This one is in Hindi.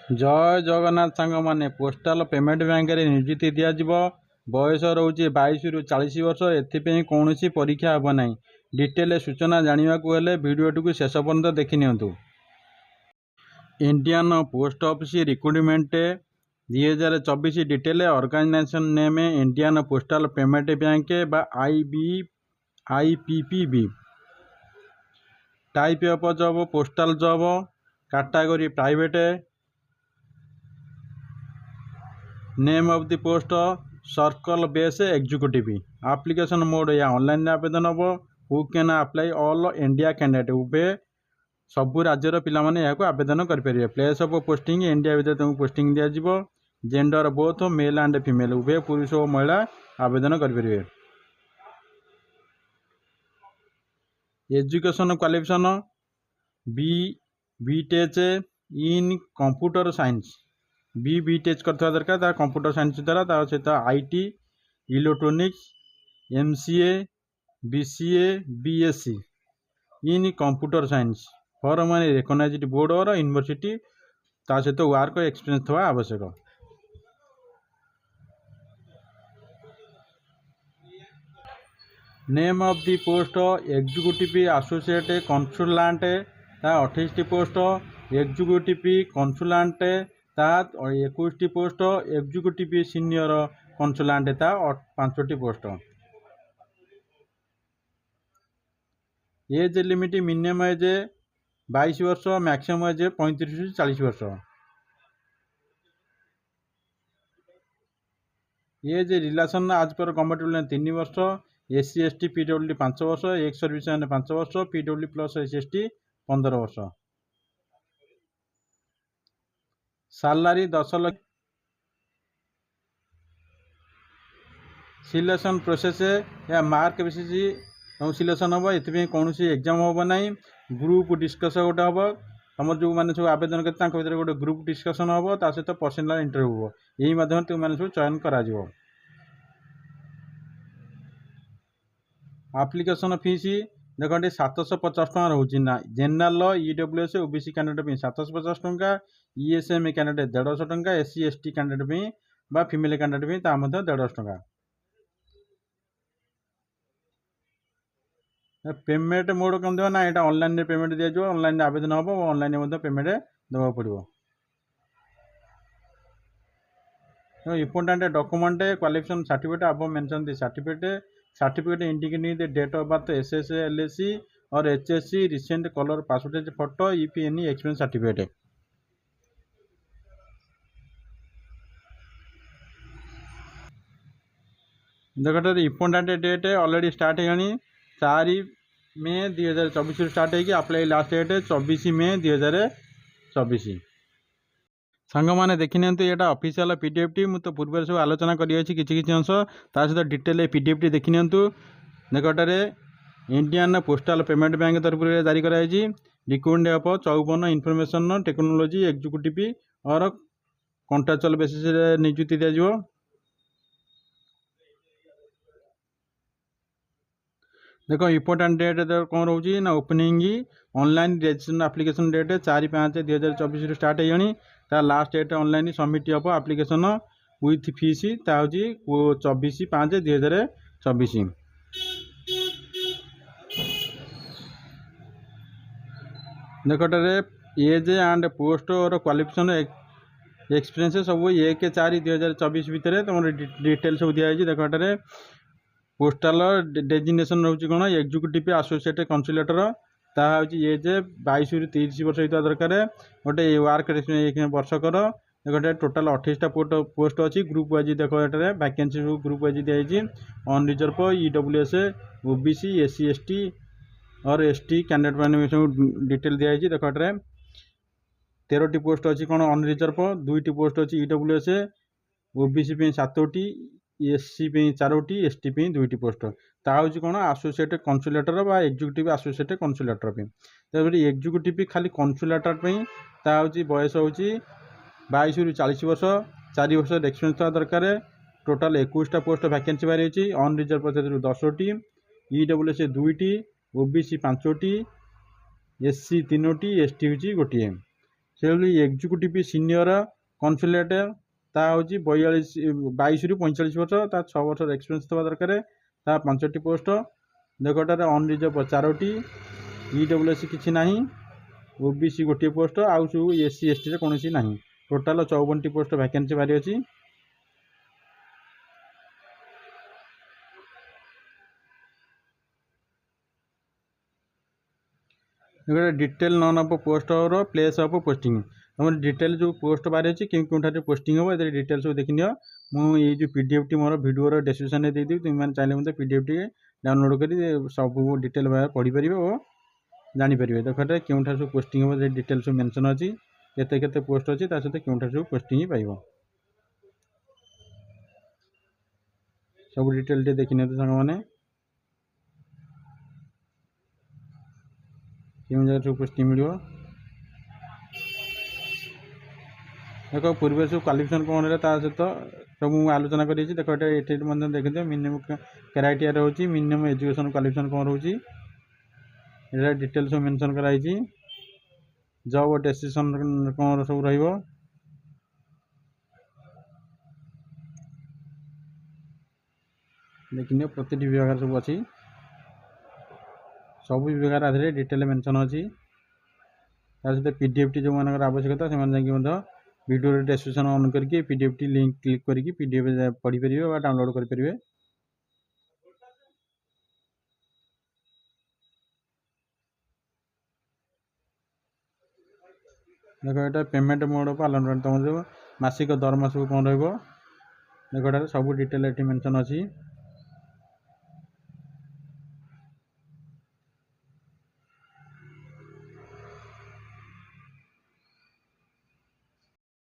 जय जगन्नाथ सांग माने पोस्टाल पेमेंट बैंक रे नियुक्ति दिज्व बयस रोचे 22 रु 40 वर्ष एथपाई कौन परीक्षा हे ना डिटेल सूचना जानवा भिडियो को शेष पर्यंत देखि नियंतु। Indian post office recruitment 2024 detail organisation name Indian postal payment bank बा IPPB। Type of job postal job, category private, name of the post circle base executive. Application mode या ऑनलाइन आवेदन हम। Who can apply all India candidate उभे सबू राज्यर पिला माने यहाँ आवेदन करेंगे। प्लेस ऑफ पोस्टिंग इंडिया भितर तुमको पोस्टिंग दिज्व। Gender both male and female उभे पुरुष और महिला आवेदन करेंगे। Education qualification B Tech in computer science B Tech करता दरकार कंप्यूटर साइंस द्वारा सहित IT electronics MCA BCA BSc in computer science for माने रिकॉग्नाइज्ड बोर्ड और यूनिवर्सिटी सहित वर्क एक्सपीरियंस थवा आवश्यक। Name of the post executive associate consultant 28 post, executive consultant 21 post, executive senior consultant 5 post. Age limit minimum age 22 वर्ष, मैक्सिमम एज 35 से 40 वर्ष। एज रिलेशन आज पर गवर्नमेंट 3 वर्ष, SC ST PWD 5 वर्ष, एक्स सर्विस 5 वर्ष, PWD प्लस SC ST 15 वर्ष। सैलरी 10 लाख। सिलेक्शन प्रोसेस या मार्क बेसिस सिलेक्शन हम। ये कौन एग्जाम हम ना, ग्रुप डिस्कस गोटे हम। तुम जो मैंने सब आवेदन कर गोटे ग्रुप डिस्कसन हम, सहित पर्सनाल इंटरव्यू हम। यही माध्यम तुम सब चयन कर। एप्लिकेशन फीस देखो 750 टका रोचे ना। जनरल EWS OBC कैंडिडेट 750 टका, ESM कैंडिडेट 150 टका, SC ST कैंडिडेट बा फीमेल कैंडिडेट 150 टका। पेमेंट मोड कम देवा ना, यहाँ ऑनलाइन पेमेंट दिज्व। ऑनलाइन आवेदन हम, ऑनलाइन पेमेंट देवा पड़ो। इम्पोर्टेंट डॉक्यूमेंट क्वालिफिकेशन सर्टिफिकेट अब mention the certificate indicating the date of birth, SSC LSC और HSC, recent colour passport photo, if any experience certificate. देखो इम्पोर्टेंट डेट ऑलरेडी स्टार्ट है 4 मे 2024 स्टार्ट है। Apply last date 24 May 2024। सांग मैंने देखी नि ये ऑफिशियल PDF टी मुझे पूर्व सब आलोचना किसी अंश सहित डिटेल PDF टी देखी नि। देखटे इंडियन पोस्टल पेमेंट बैंक तरफ जारी कराई recruitment of 54 information technology executive और कॉन्ट्रैक्चुअल बेसिस नियुक्ति दिज्व। देखो इम्पोर्टेंट डेट कौन रोचे ना, opening online registration application date 4/5/2024 start है। Last date online submit of application with fees 24/5/2024। देखटे एज एंड पोस्ट और क्वालिफिकेशन एक्सपीरियंस सब 1/4/2024 भितर तुम डिटेल सब दिखाई। देखटे पोस्टाल डेजिग्नेशन रोचे कौन, एग्जीक्यूटिव एसोसिएट कंसुलेटर एज 22 रु 30 वर्ष होता दरकार। गोटे वर्क वर्षकर। देखो टोटाल 28टा पोस्ट अच्छी ग्रुप वाइज। देखो ये वैकेंसी ग्रुप वाइज दिखाई। Unreserved EWS OBC SC ST और ST कैंडिडेट मैंने सब डिटेल दिखाई। देखो ये 13टी पोस्ट अच्छी कौन अनरिजर्व, 2टी पोस्ट अच्छी EWS OBC 7टी, SC 4टी, ST 2टी पोस्ट। ताकि कौन एसोसिएट कंसुलेटर बा एग्जीक्यूटिव एसोसिएट कंसुलेटर। एग्जीक्यूटिव खाली कंसुलेटर बयस हो 22 रु 40 वर्ष, 4 वर्ष एक्सपीरियंस दरकार। टोटाल 21टा पोस्ट वैकेंसी बाहरी। अनरिजर्व 10टी, EWS 2टी, OBC 5टी, SC 3टी, ST गोटे। से एग्जीक्यूटिव सीनियर कन्सुलेट ता हूँ 22 ରୁ 45 वर्ष ता 6 वर्ष एक्सपीरियंस थवा दरकार ता 5टी पोस्ट देखो एटार अनरिजर्व 4टी ईडब्ल्यूएस किसी ना ओबीसी गोटे पोस्ट आउ सब एससी एसटी रे कौन ना टोटाल 54टी पोस्ट वैकेंसी बाहरी अच्छी डिटेल नन ऑफ पोस्ट और प्लेस ऑफ पोस्टिंग तुम डिटेल जो पोस्ट बाहर अच्छी क्यों पोस्टिंग हम ये डिटेल सब देखनी मुझे जो पीडीएफ टी मोर वीडियो डिस्क्रिप्शन में देदेवी तुम मैंने चाहिए मतलब पीडीएफ टी डाउनलोड कर सब डिटेल पढ़ी पारे और जापर देख क्यों सब पोस्टिंग हम डिटेल सब मेंशन अच्छी केते पोस्ट अच्छी सहित क्यों सब पोस्टिंग पाइब सब डिटेल टे देखने सांग मैंने क्यों जगह सब पोस्टिंग मिल देख पूर्व सब क्वालिफिकेशन कौन है सहित सब मुझे आलोचना कर देख ये देखते मिनिमम क्राइटेरिया रोचे मिनिमम एजुकेशन क्वालिफिकेशन कौन रोचे ये डिटेल सब मेंशन कराई जॉब डेस्टिनेशन कौन सब रहिबो देखने प्रति विभाग सब अच्छी सब विभाग आधार डिटेल मेंशन अच्छी सहित पीडीएफ टी जो मान आवश्यकता से वीडियो डिस्क्रिप्शन ऑन करके पीडीएफ टी लिंक क्लिक करके पीडीएफ पढ़ी पारे डाउनलोड करेंगे देखो ये पेमेंट मोड ऑफ अलॉटमेंट तुम जो मासिक दरमा सब कौन रहा देखो सब डिटेल ये मेंशन अच्छी